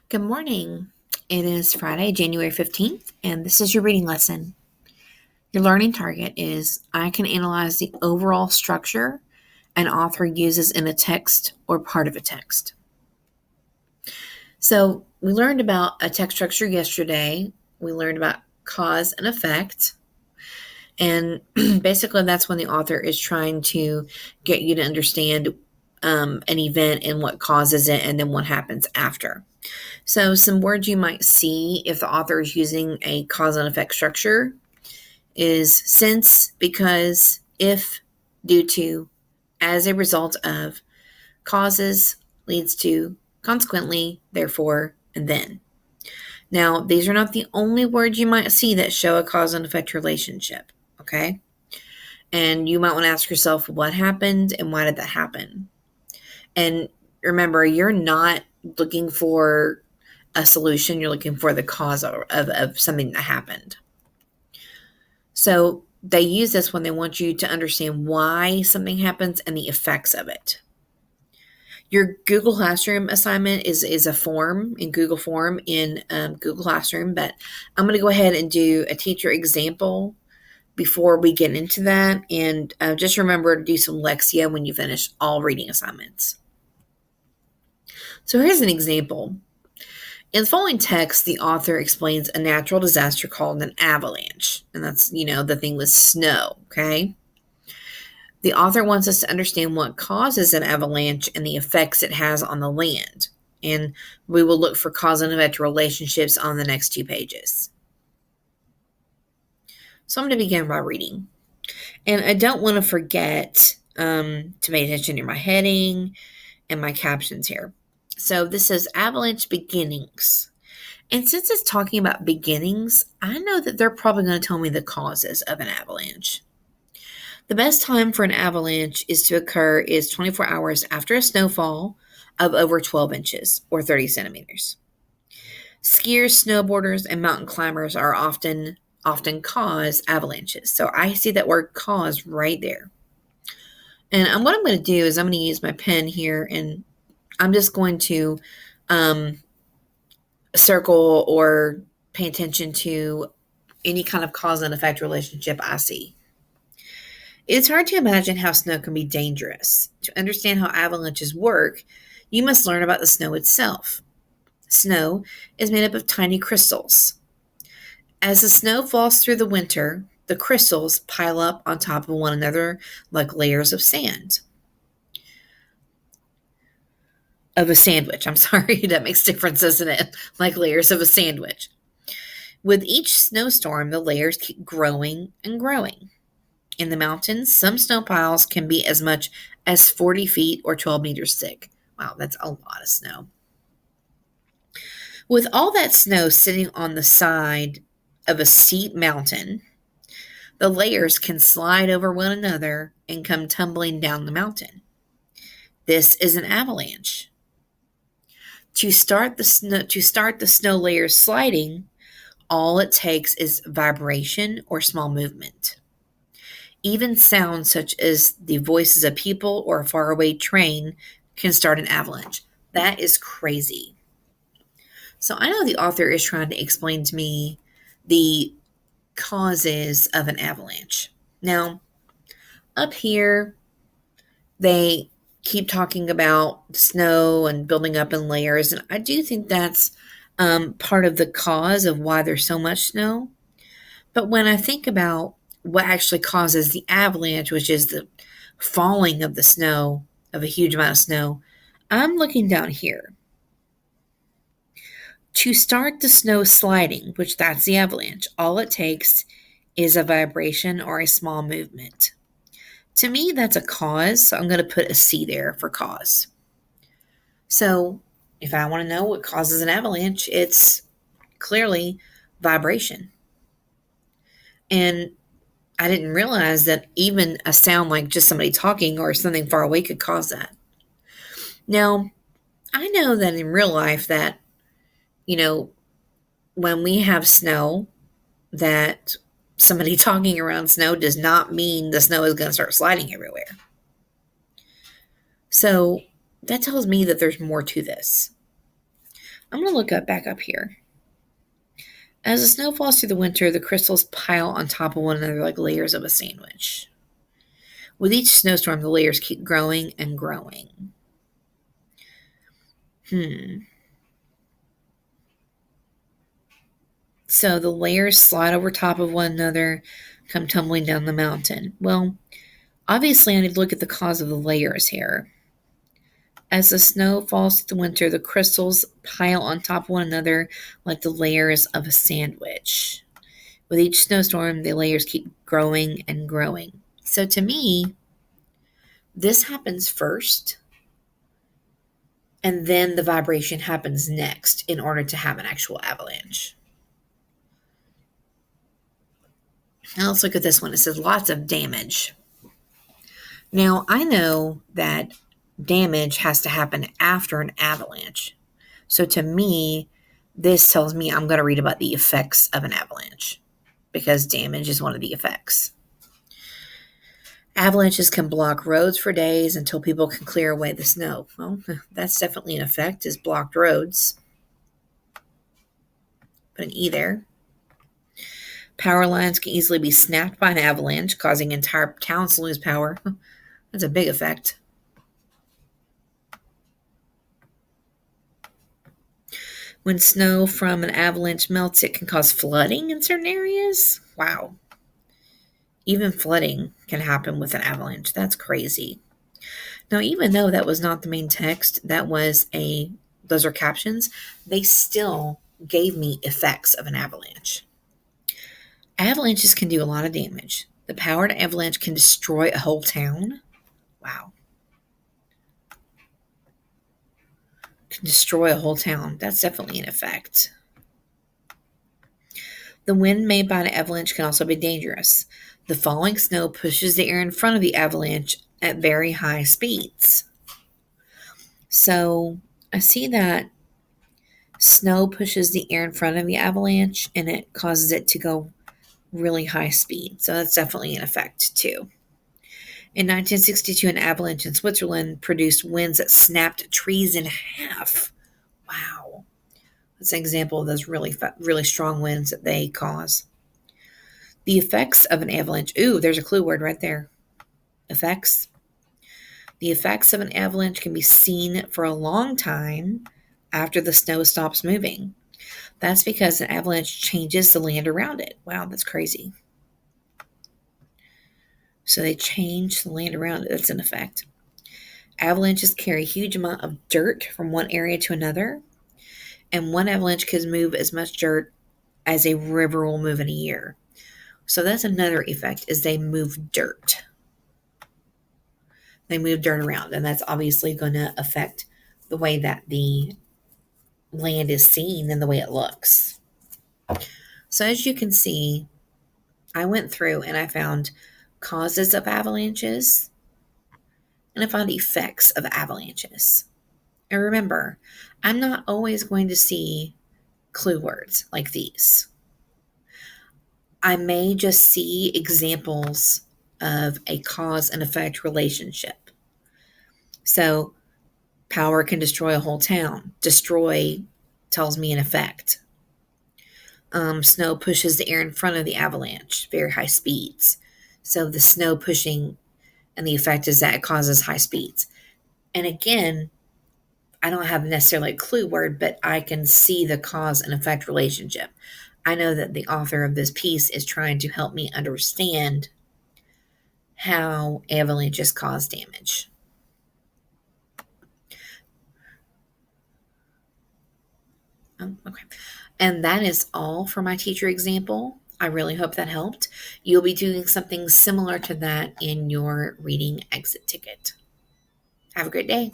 Good morning. It is Friday, January 15th, and this is your reading lesson. Your learning target is I can analyze the overall structure an author uses in a text or part of a text. So, we learned about a text structure yesterday. We learned about cause and effect. And basically, that's when the author is trying to get you to understand an event and what causes it and then what happens after. So, some words you might see if the author is using a cause and effect structure is since, because, if, due to, as a result of, causes, leads to, consequently, therefore, and then. Now, these are not the only words you might see that show a cause and effect relationship, okay? And you might want to ask yourself what happened and why did that happen? And remember, you're not looking for a solution, you're looking for the cause of something that happened. So they use this when they want you to understand why something happens and the effects of it. Your Google Classroom assignment is a form in Google Form in Google Classroom, but I'm going to go ahead and do a teacher example before we get into that. And just remember to do some Lexia when you finish all reading assignments. So here's an example. In the following text, the author explains a natural disaster called an avalanche. And that's, the thing with snow, okay? The author wants us to understand what causes an avalanche and the effects it has on the land. And we will look for cause and effect relationships on the next 2 pages. So I'm going to begin by reading. And I don't want to forget to pay attention to my heading and my captions here. So this says avalanche beginnings. And since it's talking about beginnings, I know that they're probably going to tell me the causes of an avalanche. The best time for an avalanche is to occur is 24 hours after a snowfall of over 12 inches or 30 centimeters. Skiers, snowboarders, and mountain climbers are often cause avalanches. So I see that word cause right there. And what I'm going to do is I'm going to use my pen here and I'm just going to circle or pay attention to any kind of cause and effect relationship I see. It's hard to imagine how snow can be dangerous. To understand how avalanches work, you must learn about the snow itself. Snow is made up of tiny crystals. As the snow falls through the winter, the crystals pile up on top of one another like layers of sand. Of a sandwich. I'm sorry, that makes difference, doesn't it? Like layers of a sandwich. With each snowstorm, the layers keep growing and growing. In the mountains, some snow piles can be as much as 40 feet or 12 meters thick. Wow, that's a lot of snow. With all that snow sitting on the side of a steep mountain, the layers can slide over one another and come tumbling down the mountain. This is an avalanche. To start the snow layers sliding, all it takes is vibration or small movement. Even sounds such as the voices of people or a faraway train can start an avalanche. That is crazy. So I know the author is trying to explain to me the causes of an avalanche. Now, up here, they keep talking about snow and building up in layers, and I do think that's part of the cause of why there's so much snow. But when I think about what actually causes the avalanche, which is the falling of the snow, of a huge amount of snow, I'm looking down here. To start the snow sliding, which that's the avalanche, all it takes is a vibration or a small movement. To me, that's a cause, so I'm going to put a C there for cause. So if I want to know what causes an avalanche, it's clearly vibration. And I didn't realize that even a sound like just somebody talking or something far away could cause that. Now, I know that in real life that, when we have snow, that somebody talking around snow does not mean the snow is going to start sliding everywhere. So that tells me that there's more to this. I'm going to look back up here. As the snow falls through the winter, the crystals pile on top of one another like layers of a sandwich. With each snowstorm, the layers keep growing and growing. So the layers slide over top of one another, come tumbling down the mountain. Well, obviously I need to look at the cause of the layers here. As the snow falls through the winter, the crystals pile on top of one another like the layers of a sandwich. With each snowstorm, the layers keep growing and growing. So to me, this happens first, and then the vibration happens next in order to have an actual avalanche. Now let's look at this one. It says lots of damage. Now I know that damage has to happen after an avalanche. So to me, this tells me I'm going to read about the effects of an avalanche because damage is one of the effects. Avalanches can block roads for days until people can clear away the snow. Well, that's definitely an effect, is blocked roads. Put an E there. Power lines can easily be snapped by an avalanche, causing entire towns to lose power. That's a big effect. When snow from an avalanche melts, it can cause flooding in certain areas. Wow. Even flooding can happen with an avalanche. That's crazy. Now, even though that was not the main text, those are captions, they still gave me effects of an avalanche. Avalanches can do a lot of damage. The powered avalanche can destroy a whole town. Wow. Can destroy a whole town. That's definitely an effect. The wind made by an avalanche can also be dangerous. The falling snow pushes the air in front of the avalanche at very high speeds. So I see that snow pushes the air in front of the avalanche and it causes it to go really high speed. So that's definitely an effect too. In 1962, an avalanche in Switzerland produced winds that snapped trees in half. Wow. That's an example of those really strong winds that they cause. The effects of an avalanche. Ooh, there's a clue word right there. Effects. The effects of an avalanche can be seen for a long time after the snow stops moving. That's because an avalanche changes the land around it. Wow, that's crazy. So they change the land around it. That's an effect. Avalanches carry a huge amount of dirt from one area to another. And one avalanche can move as much dirt as a river will move in a year. So that's another effect, is they move dirt. They move dirt around, and that's obviously going to affect the way that the land is seen and the way it looks. So as you can see, I went through and I found causes of avalanches and I found effects of avalanches. And remember, I'm not always going to see clue words like these. I may just see examples of a cause and effect relationship. So, power can destroy a whole town. Destroy tells me an effect. Snow pushes the air in front of the avalanche, very high speeds. So, the snow pushing, and the effect is that it causes high speeds. And again, I don't have necessarily a clue word, but I can see the cause and effect relationship. I know that the author of this piece is trying to help me understand how avalanches cause damage. Okay. And that is all for my teacher example. I really hope that helped. You'll be doing something similar to that in your reading exit ticket. Have a great day.